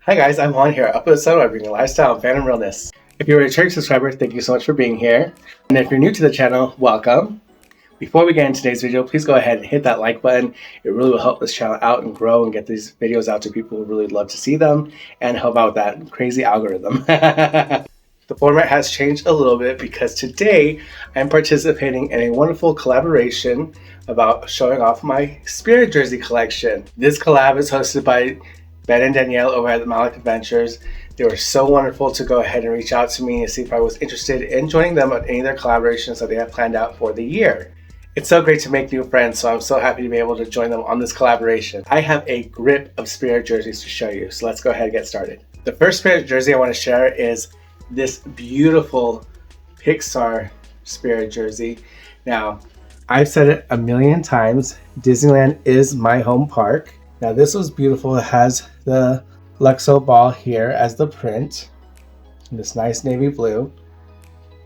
Hi guys, I'm Juan here. Episode I bring you lifestyle and fandom realness. If you're a returning subscriber, thank you so much for being here. And if you're new to the channel, welcome. Before we get into today's video, please go ahead and hit that like button. It really will help this channel out and grow and get these videos out to people who really love to see them and help out with that crazy algorithm. The format has changed a little bit because today I'm participating in a wonderful collaboration about showing off my Spirit jersey collection. This collab is hosted by Ben and Danielle over at the Melick Adventures. They were so wonderful to go ahead and reach out to me and see if I was interested in joining them on any of their collaborations that they have planned out for the year. It's so great to make new friends, so I'm so happy to be able to join them on this collaboration. I have a grip of Spirit jerseys to show you, so let's go ahead and get started. The first Spirit jersey I want to share is this beautiful Pixar Spirit jersey. Now, I've said it a million times, Disneyland is my home park. Now this was beautiful. It has the Luxo ball here as the print, this nice navy blue,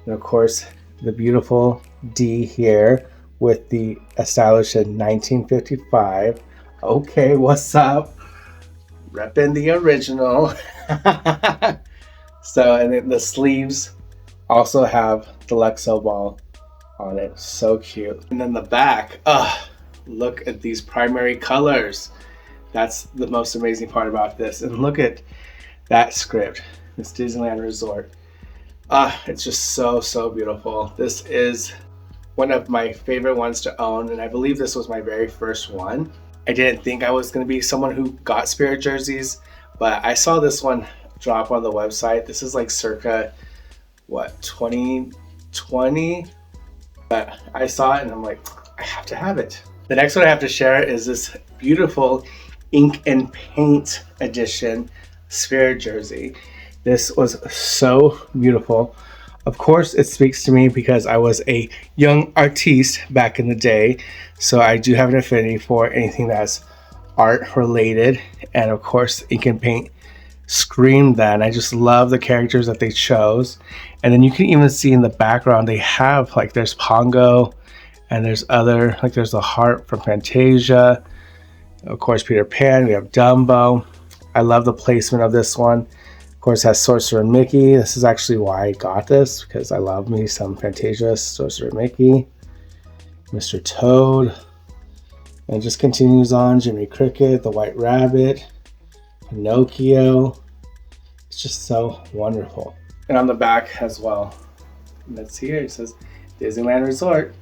and of course the beautiful D here with the established in 1955. Okay, what's up? Repping the original. So, and then the sleeves also have the Luxo ball on it. So cute. And then the back, look at these primary colors. That's the most amazing part about this. And look at that script, this Disneyland Resort. It's just so beautiful. This is one of my favorite ones to own, and I believe this was my very first one. I didn't think I was going to be someone who got Spirit jerseys, but I saw this one drop on the website. This is like circa, what, 2020? But I saw it and I'm like, I have to have it. The next one I have to share is this beautiful ink and paint edition Spirit jersey. This was so beautiful. Of course, it speaks to me because I was a young artiste back in the day, so I do have an affinity for anything that's art related, and of course ink and paint screamed that. And I just love the characters that they chose. And then you can even see in the background they have, like, there's Pongo and there's other, like, there's the heart from Fantasia, of course Peter Pan, we have Dumbo. I love the placement of this one. Of course, it has Sorcerer Mickey. This is actually why I got this, because I love me some Fantasia, Sorcerer Mickey, Mr. Toad, and it just continues on. Jimmy Cricket, the White Rabbit, Pinocchio. It's just so wonderful. And on the back as well, let's see here, it says Disneyland Resort.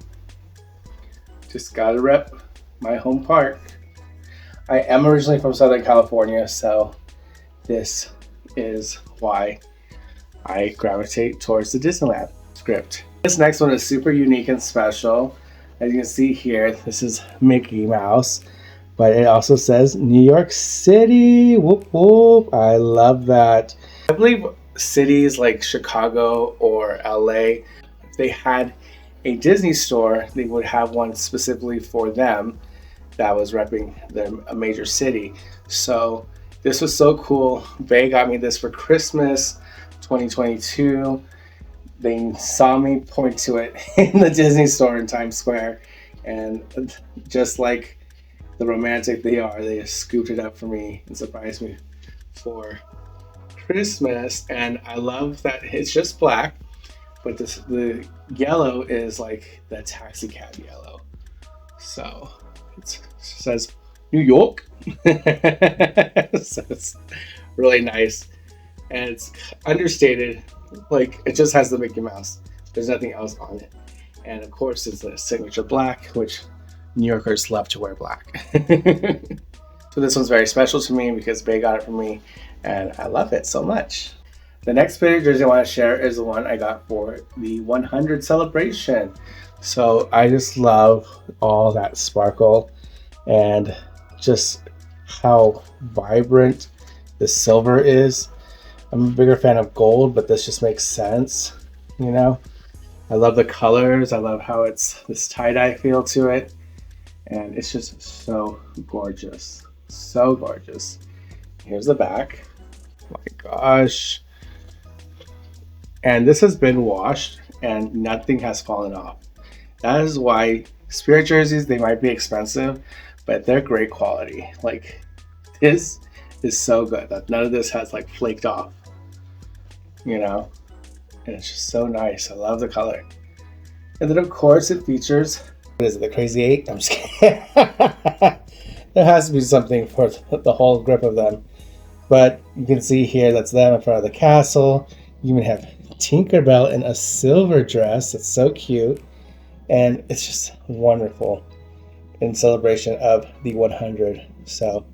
Just gotta rep my home park. I am originally from Southern California, so this is why I gravitate towards the Disneyland script. This next one is super unique and special. As you can see here, this is Mickey Mouse, but it also says New York City. Whoop whoop. I love that. I believe cities like Chicago or LA, if they had a Disney store, they would have one specifically for them that was repping a major city. So this was so cool. Bay got me this for Christmas 2022. They saw me point to it in the Disney store in Times Square, and just like the romantic they are, they just scooped it up for me and surprised me for Christmas. And I love that it's just black, but the yellow is like the taxi cab yellow. So it says New York. So it's really nice, and it's understated. Like, it just has the Mickey Mouse. There's nothing else on it. And of course, it's the signature black, which New Yorkers love to wear black. So this one's very special to me because Bay got it for me, and I love it so much. The next Spirit jersey I want to share is the one I got for the 100 celebration. So I just love all that sparkle and just how vibrant the silver is. I'm a bigger fan of gold, but this just makes sense, you know? I love the colors. I love how it's this tie-dye feel to it. And it's just so gorgeous. So gorgeous. Here's the back. Oh my gosh. And this has been washed and nothing has fallen off. That is why Spirit jerseys, they might be expensive, but they're great quality. Like, this is so good. That none of this has like flaked off, you know, and it's just so nice. I love the color. And then of course it features, what is it, the Crazy 8? I'm just kidding. There has to be something for the whole grip of them. But you can see here, that's them in front of the castle. You even have Tinkerbell in a silver dress. It's so cute. And it's just wonderful in celebration of the 100. So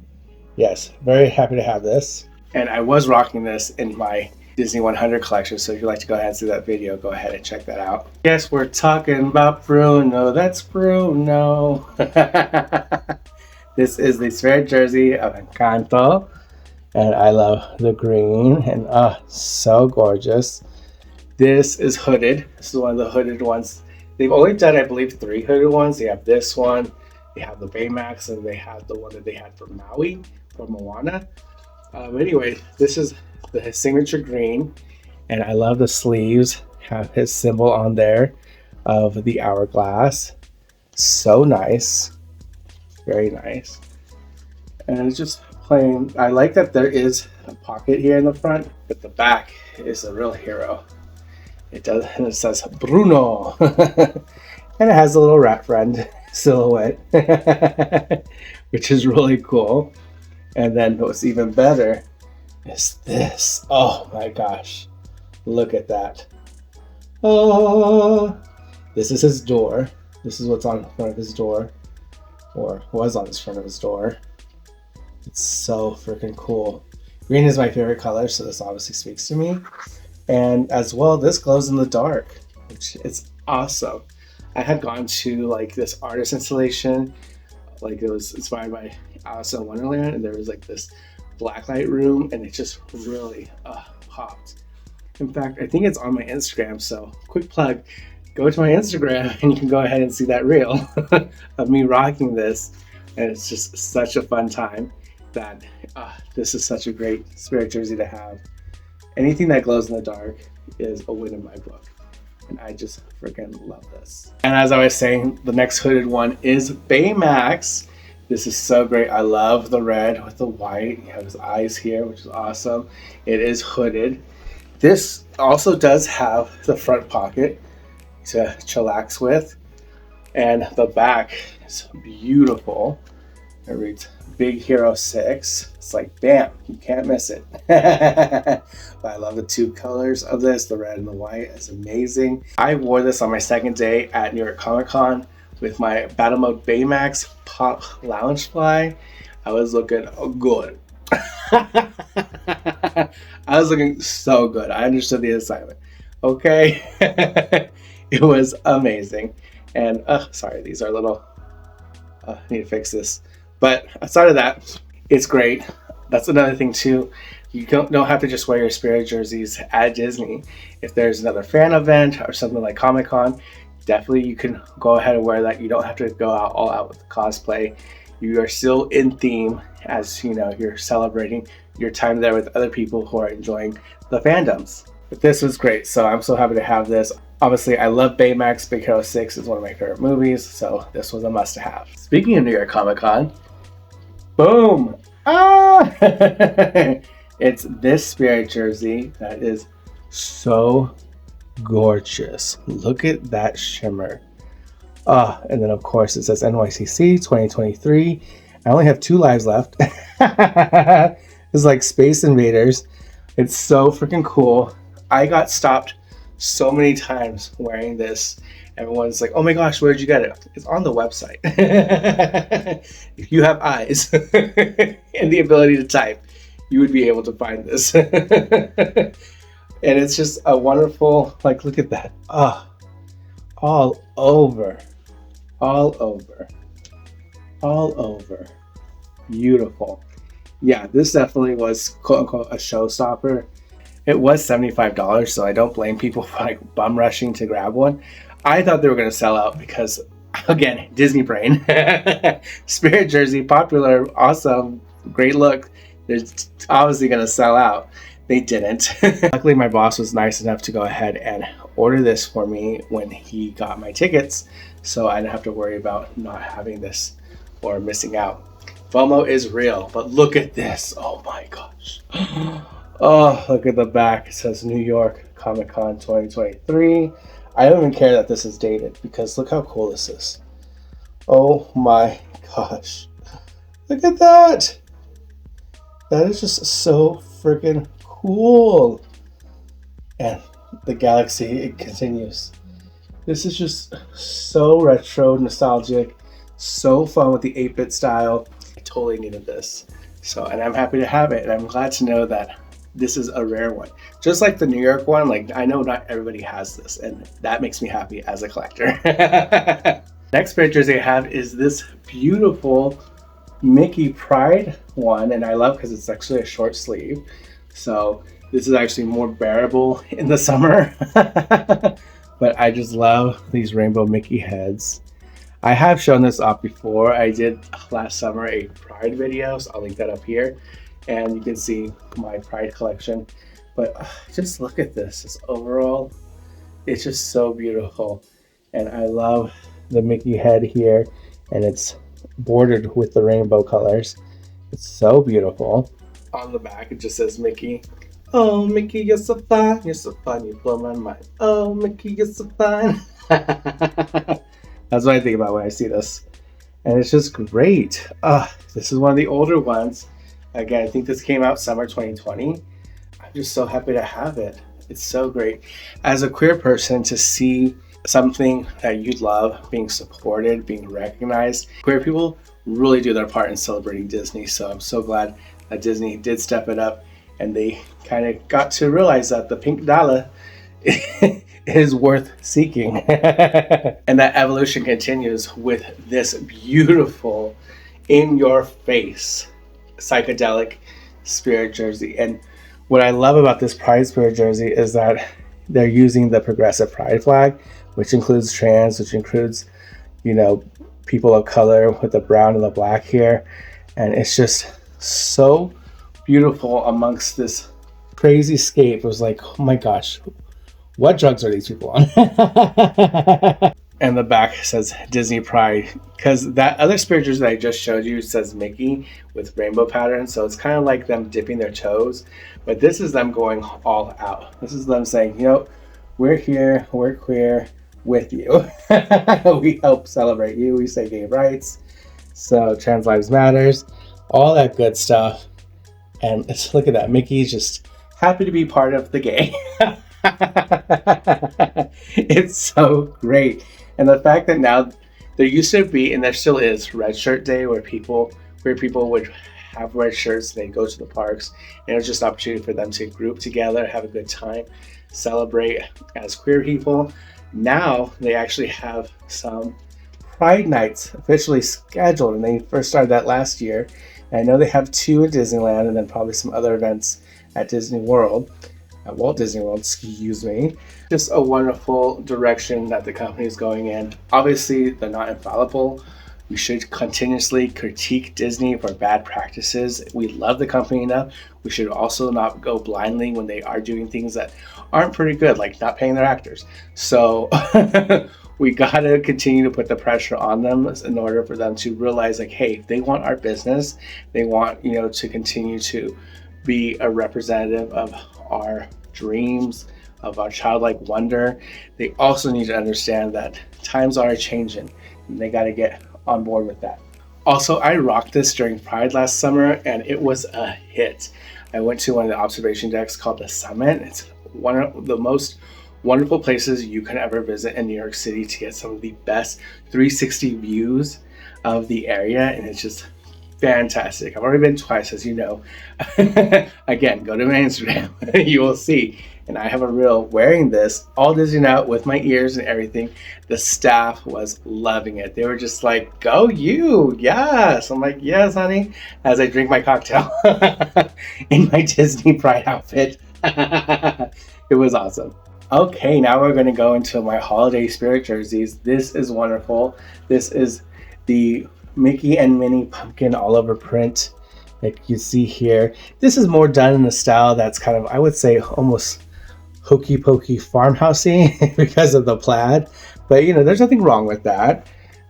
yes, very happy to have this. And I was rocking this in my Disney 100 collection, so if you'd like to go ahead and see that video, go ahead and check that out. Yes, we're talking about Bruno. That's Bruno. This is the Spirit jersey of Encanto, and I love the green, and so gorgeous. This is hooded. This is one of the hooded ones. They've only done, I believe, 3 hooded ones. They have this one, they have the Baymax, and they have the one that they had for Maui, for Moana. Anyway, this is his signature green, and I love the sleeves. Have his symbol on there of the hourglass. So nice, very nice. And it's just plain. I like that there is a pocket here in the front, but the back is a real hero. It does, and it says Bruno, and it has a little rat friend silhouette, which is really cool. And then what's even better is this. Oh my gosh, look at that. Oh, this is his door. This is what's on the front of his door, or was on the front of his door. It's so freaking cool. Green is my favorite color, so this obviously speaks to me. And as well, this glows in the dark, which is awesome. I had gone to like this artist installation, like it was inspired by Alice in Wonderland, and there was like this blacklight room, and it just really popped. In fact, I think it's on my Instagram, so quick plug, go to my Instagram and you can go ahead and see that reel of me rocking this, and it's just such a fun time. That this is such a great Spirit jersey to have. Anything that glows in the dark is a win in my book, and I just freaking love this. And as I was saying, the next hooded one is Baymax. This is so great. I love the red with the white. You have his eyes here, which is awesome. It is hooded. This also does have the front pocket to chillax with, and the back is beautiful. It reads Big Hero 6. It's like, bam, you can't miss it. But I love the 2 colors of this. The red and the white is amazing. I wore this on my second day at New York Comic Con with my Battle Mode Baymax Pop Loungefly. I was looking good. I was looking so good. I understood the assignment. Okay. It was amazing. And sorry, these are little, I need to fix this. But outside of that, it's great. That's another thing too. You don't have to just wear your Spirit jerseys at Disney. If there's another fan event or something like Comic-Con, definitely you can go ahead and wear that. You don't have to go all out with the cosplay. You are still in theme, as you know, you're celebrating your time there with other people who are enjoying the fandoms. But this was great, so I'm so happy to have this. Obviously, I love Baymax. Big Hero 6 is one of my favorite movies, so this was a must-have. Speaking of New York Comic Con, boom! It's this Spirit jersey that is so gorgeous. Look at that shimmer. And then of course it says NYCC 2023. I only have 2 lives left. It's like Space Invaders. It's so freaking cool. I got stopped so many times wearing this. Everyone's like, oh my gosh, where did you get it? It's on the website. If you have eyes and the ability to type, you would be able to find this. And it's just a wonderful, like, look at that. All over. All over. All over. Beautiful. Yeah, this definitely was quote unquote a showstopper. It was $75, so I don't blame people for like bum rushing to grab one. I thought they were going to sell out because, again, Disney brain. Spirit jersey, popular, awesome, great look. They're obviously going to sell out. They didn't. Luckily, my boss was nice enough to go ahead and order this for me when he got my tickets, so I didn't have to worry about not having this or missing out. FOMO is real, but look at this. Oh my gosh. Oh, look at the back. It says New York Comic Con 2023. I don't even care that this is dated because look how cool this is. Oh my gosh. Look at that. That is just so freaking cool. And the galaxy, it continues. This is just so retro, nostalgic, so fun with the 8-bit style. I totally needed this. So, and I'm happy to have it. And I'm glad to know that this is a rare one. Just like the New York one, like I know not everybody has this, and that makes me happy as a collector. Next Spirit jersey I have is this beautiful Mickey Pride one, and I love because it's actually a short sleeve. So this is actually more bearable in the summer. But I just love these rainbow Mickey heads. I have shown this off before. I did last summer a Pride video, so I'll link that up here. And you can see my Pride collection. But just look at this. This overall, it's just so beautiful. And I love the Mickey head here. And it's bordered with the rainbow colors. It's so beautiful. On the back, it just says Mickey. Oh, Mickey, you're so fine. You're so fine. You blow my mind. Oh, Mickey, you're so fine. That's what I think about when I see this. And it's just great. This is one of the older ones. Again, I think this came out summer 2020. I'm just so happy to have it. It's so great. As a queer person, to see something that you love being supported, being recognized. Queer people really do their part in celebrating Disney. So I'm so glad that Disney did step it up and they kind of got to realize that the pink dollar is worth seeking. And that evolution continues with this beautiful, in your face Psychedelic Spirit jersey. And what I love about this Pride Spirit jersey is that they're using the progressive Pride flag, which includes trans, which includes, you know, people of color with the brown and the black here. And it's just so beautiful amongst this crazy scape. It was like, oh my gosh, what drugs are these people on? And the back says Disney Pride, because that other Spirit jersey that I just showed you says Mickey with rainbow patterns. So it's kind of like them dipping their toes, but this is them going all out. This is them saying, you know, we're here, we're queer with you. We help celebrate you. We say gay rights. So trans lives matters, all that good stuff. And let's look at that. Mickey's just happy to be part of the gay. It's so great. And the fact that now there used to be, and there still is, Red Shirt Day, where queer people would have red shirts and they go to the parks, and it was just an opportunity for them to group together, have a good time, celebrate as queer people. Now they actually have some Pride Nights officially scheduled, and they first started that last year. And I know they have 2 at Disneyland, and then probably some other events at Disney World. At Walt Disney World, excuse me. Just a wonderful direction that the company is going in. Obviously, they're not infallible. We should continuously critique Disney for bad practices. We love the company enough. We should also not go blindly when they are doing things that aren't pretty good, like not paying their actors. So we gotta continue to put the pressure on them in order for them to realize, like, hey, if they want our business, they want, you know, to continue to be a representative of our dreams, of our childlike wonder. They also need to understand that times are changing and they got to get on board with that. Also, I rocked this during Pride last summer and it was a hit. I went to one of the observation decks called the Summit. It's one of the most wonderful places you can ever visit in New York City to get some of the best 360 views of the area, and it's just fantastic. I've already been twice, as you know. Again, go to my Instagram. You will see. And I have a reel wearing this, all Disney out with my ears and everything. The staff was loving it. They were just like, go you, yes. I'm like, yes, honey, as I drink my cocktail in my Disney Pride outfit. It was awesome. Okay, now we're going to go into my holiday spirit jerseys. This is wonderful. This is the Mickey and Minnie pumpkin all over print, like you see here. This is more done in the style that's kind of, I would say, almost hokey pokey farmhousey because of the plaid, but you know, there's nothing wrong with that.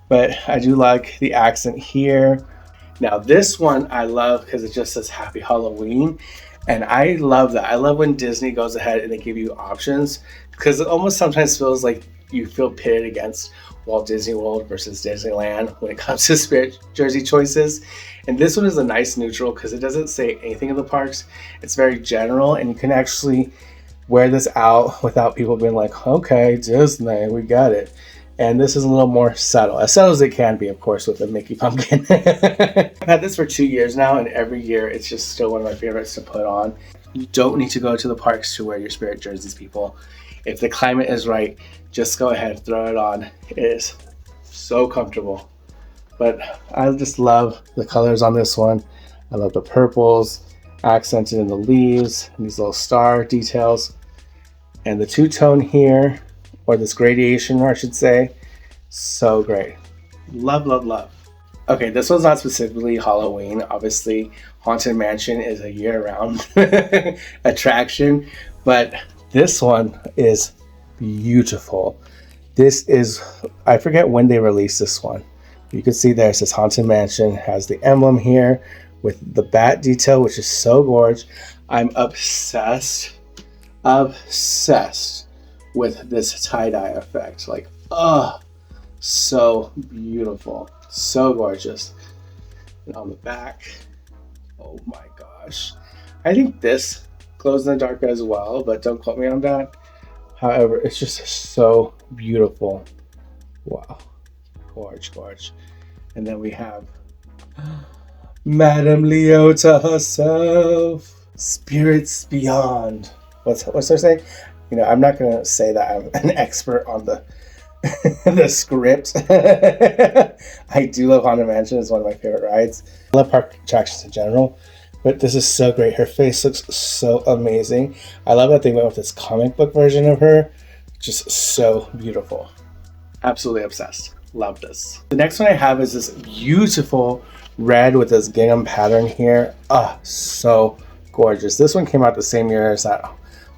But I do like the accent here. Now this one I love because it just says Happy Halloween. And I love that. I love when Disney goes ahead and they give you options, because it almost sometimes feels like you feel pitted against Walt Disney World versus Disneyland when it comes to spirit jersey choices. And this one is a nice neutral because it doesn't say anything in the parks. It's very general, and you can actually wear this out without people being like, okay, Disney, we got it. And this is a little more subtle as it can be, of course, with the Mickey pumpkin. I've had this for 2 years now, and every year it's just still one of my favorites to put on. You don't need to go to the parks to wear your spirit jerseys, people. If the climate is right, just go ahead, throw it on. It is so comfortable. But I just love the colors on this one. I love the purples, accented in the leaves, and these little star details. And the two-tone here, or this gradation, I should say, so great. Love, love, love. Okay, this one's not specifically Halloween. Obviously, Haunted Mansion is a year-round attraction, but this one is beautiful. This is, I forget when they released this one. You can see there it says Haunted Mansion, has the emblem here with the bat detail, which is so gorgeous. I'm obsessed with this tie-dye effect. Like, oh, so beautiful, so gorgeous. And on the back, oh my gosh, I think this glows in the dark as well, but don't quote me on that. However, it's just so beautiful. Wow, gorge. And then we have Madame Leota herself, Spirits Beyond. What's her saying? You know, I'm not going to say that I'm an expert on the the script. I do love Haunted Mansion. It's one of my favorite rides. I love park attractions in general, but this is so great. Her face looks so amazing. I love that they went with this comic book version of her. Just so beautiful. Absolutely obsessed. Love this. The next one I have is this beautiful red with this gingham pattern here. Ah, so gorgeous. This one came out the same year as that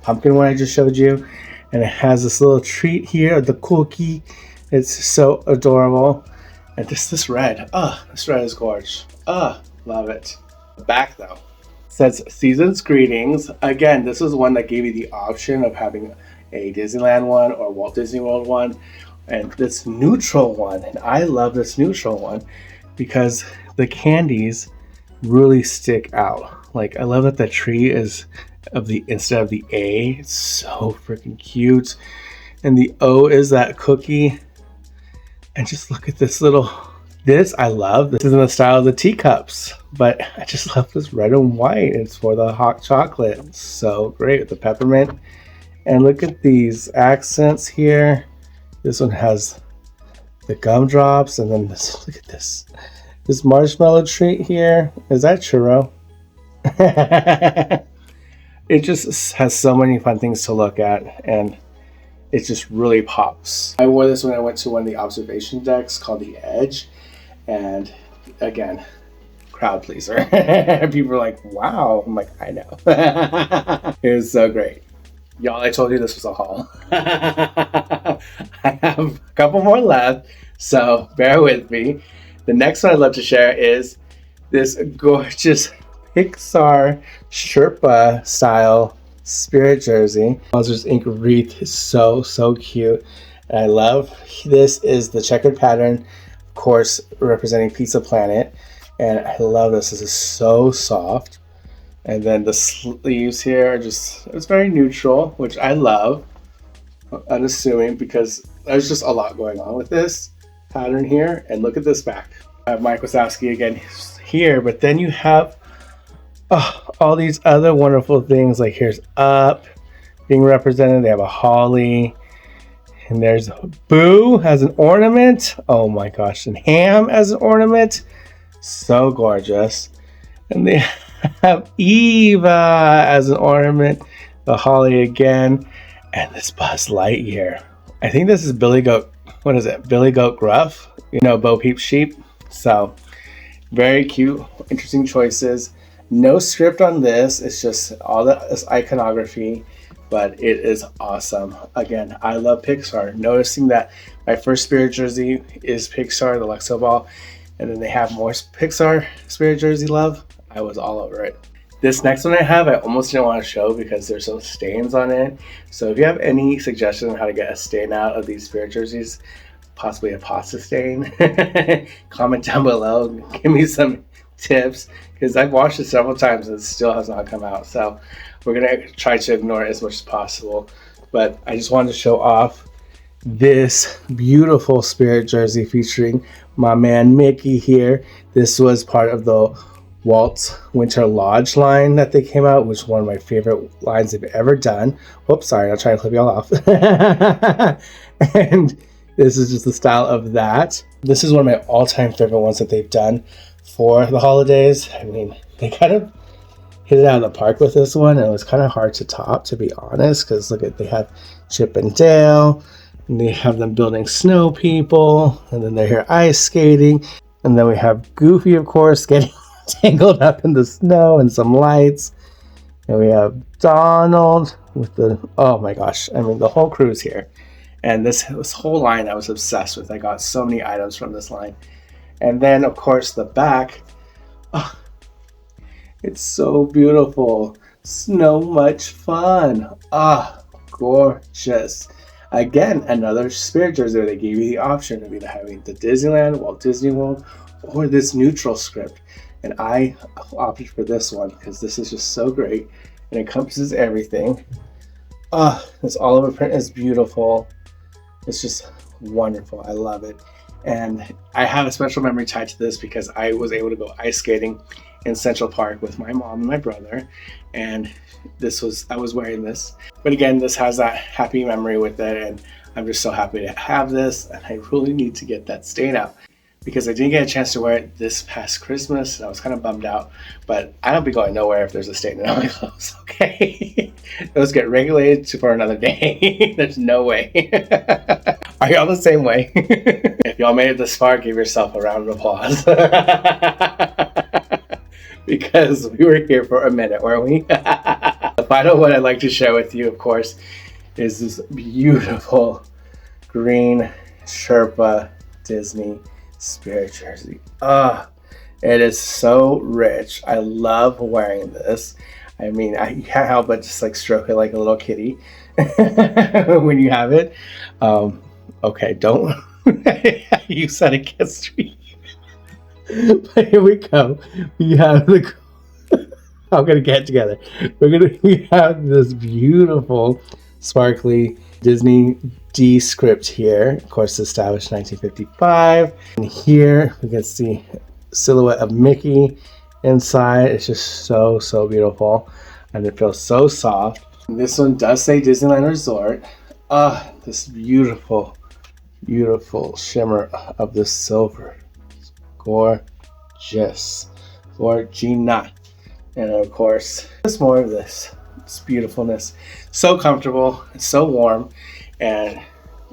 pumpkin one I just showed you, and it has this little treat here, the cookie. It's so adorable. And just this red, this red is gorgeous. Love it. The back though says Season's Greetings. Again, this is one that gave you the option of having a Disneyland one or Walt Disney World one, and this neutral one. And I love this neutral one because the candies really stick out. Like, I love that the tree is instead of the A. It's so freaking cute. And the O is that cookie. And just look at this I love. This is in the style of the teacups, but I just love this red and white. It's for the hot chocolate. It's so great with the peppermint. And look at these accents here. This one has the gumdrops, and then look at this marshmallow treat here. Is that churro? It just has so many fun things to look at, and it just really pops. I wore this when I went to one of the observation decks called the Edge, and again, crowd pleaser. People were like, wow. I'm like, I know. It was so great. Y'all, I told you this was a haul. I have a couple more left, so bear with me. The next one I'd love to share is this gorgeous Pixar Sherpa style spirit jersey. Monsters Inc. wreath is so cute. And I love this is the checkered pattern, of course, representing Pizza Planet. And I love this. This is so soft. And then the sleeves here are it's very neutral, which I love, unassuming, because there's just a lot going on with this pattern here. And look at this back. I have Mike Wazowski again here, but then you have all these other wonderful things. Like here's Up being represented. They have a holly, and there's Boo as an ornament. Oh my gosh, and Ham as an ornament. So gorgeous. And they have Eva as an ornament, the holly again, and this Buzz Lightyear. I think this is Billy Goat. What is it? Billy Goat Gruff? You know, Bo Peep Sheep. So very cute, interesting choices. No script on this. It's just all this iconography, but it is awesome. Again, I love Pixar. Noticing that my first spirit jersey is Pixar, the Lexo Ball. And then they have more Pixar Spirit jersey love. I was all over it. This next one I have, I almost didn't want to show because there's some stains on it. So if you have any suggestion on how to get a stain out of these Spirit jerseys, possibly a pasta stain, comment down below. Give me some tips because I've washed it several times and it still has not come out. So we're going to try to ignore it as much as possible. But I just wanted to show off this beautiful Spirit jersey featuring my man Mickey here. This was part of the Walt's Winter Lodge line that they came out, which is one of my favorite lines they've ever done. Whoops, sorry, I'll try to clip y'all off. And this is just the style of that. This is one of my all-time favorite ones that they've done for the holidays. I mean, they kind of hit it out of the park with this one. And it was kind of hard to top, to be honest, because look at, they have Chip and Dale, and they have them building snow people, and then they're here ice skating, and then we have Goofy, of course, getting tangled up in the snow and some lights, and we have Donald with the, oh my gosh, I mean, the whole crew's here. And this whole line I was obsessed with. I got so many items from this line. And then, of course, the back. Oh, it's so beautiful. So much fun. Ah, gorgeous. Again, another Spirit jersey where they gave you the option of either having the Disneyland, Walt Disney World, or this neutral script. And I opted for this one because this is just so great. It encompasses everything. Ah, this all over print is beautiful. It's just wonderful. I love it. And I have a special memory tied to this because I was able to go ice skating in Central Park with my mom and my brother. And I was wearing this. But again, this has that happy memory with it. And I'm just so happy to have this. And I really need to get that stain out because I didn't get a chance to wear it this past Christmas. And I was kind of bummed out. But I don't be going nowhere if there's a stain in all my clothes, okay? Those get regulated for another day. There's no way. Are y'all the same way? If y'all made it this far, give yourself a round of applause. Because we were here for a minute, weren't we? The final one I'd like to share with you, of course, is this beautiful green Sherpa Disney Spirit jersey. It is so rich. I love wearing this. I mean, I can't help but just like stroke it like a little kitty when you have it. Okay, don't use that against me. But here we go. We have the. I'm gonna get it together. We have this beautiful, sparkly Disney D script here. Of course, established 1955. And here we can see silhouette of Mickey inside. It's just so beautiful, and it feels so soft. And this one does say Disneyland Resort. This beautiful shimmer of the silver. Gorgeous. Gorgina. And of course, there's more of this. It's beautifulness. So comfortable. It's so warm. And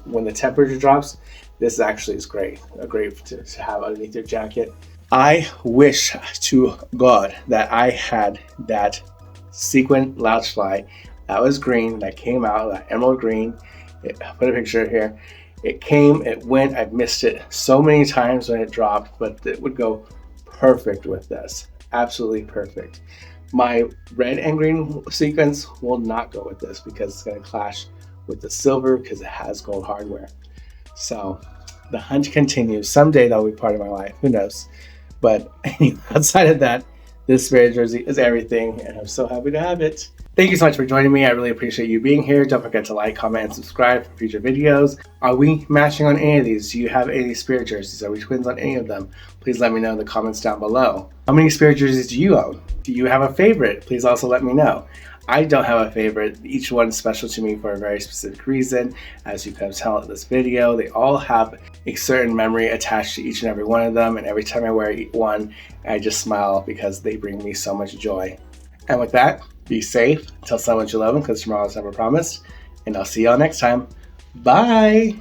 when the temperature drops, this actually is great. Great to have underneath your jacket. I wish to God that I had that sequin Loungefly that was green, that came out, that emerald green. I'll put a picture here. It came, it went, I've missed it so many times when it dropped, but it would go perfect with this. Absolutely perfect. My red and green sequins will not go with this because it's going to clash with the silver because it has gold hardware. So the hunt continues. Someday that'll be part of my life. Who knows? But outside of that, this Spirit jersey is everything, and I'm so happy to have it. Thank you so much for joining me. I really appreciate you being here. Don't forget to like, comment, and subscribe for future videos. Are we matching on any of these? Do you have any Spirit jerseys? Are we twins on any of them? Please let me know in the comments down below. How many Spirit jerseys do you own? Do you have a favorite? Please also let me know. I don't have a favorite. Each one's special to me for a very specific reason. As you can tell in this video, they all have a certain memory attached to each and every one of them. And every time I wear one, I just smile because they bring me so much joy. And with that, be safe, tell someone you love them because tomorrow's never promised. And I'll see y'all next time. Bye!